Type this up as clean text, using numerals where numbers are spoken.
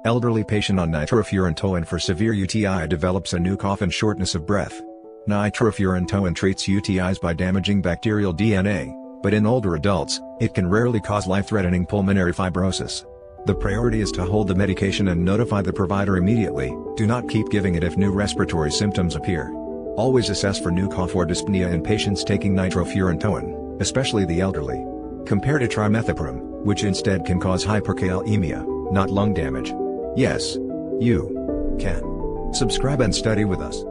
Elderly patient on nitrofurantoin for severe UTI develops a new cough and shortness of breath. Nitrofurantoin treats UTIs by damaging bacterial DNA, but in older adults, it can rarely cause life-threatening pulmonary fibrosis. The priority is to hold the medication and notify the provider immediately. Do not keep giving it if new respiratory symptoms appear. Always assess for new cough or dyspnea in patients taking nitrofurantoin, especially the elderly. Compare to trimethoprim, which instead can cause hyperkalemia, not lung damage. Yes, you can. Subscribe and study with us.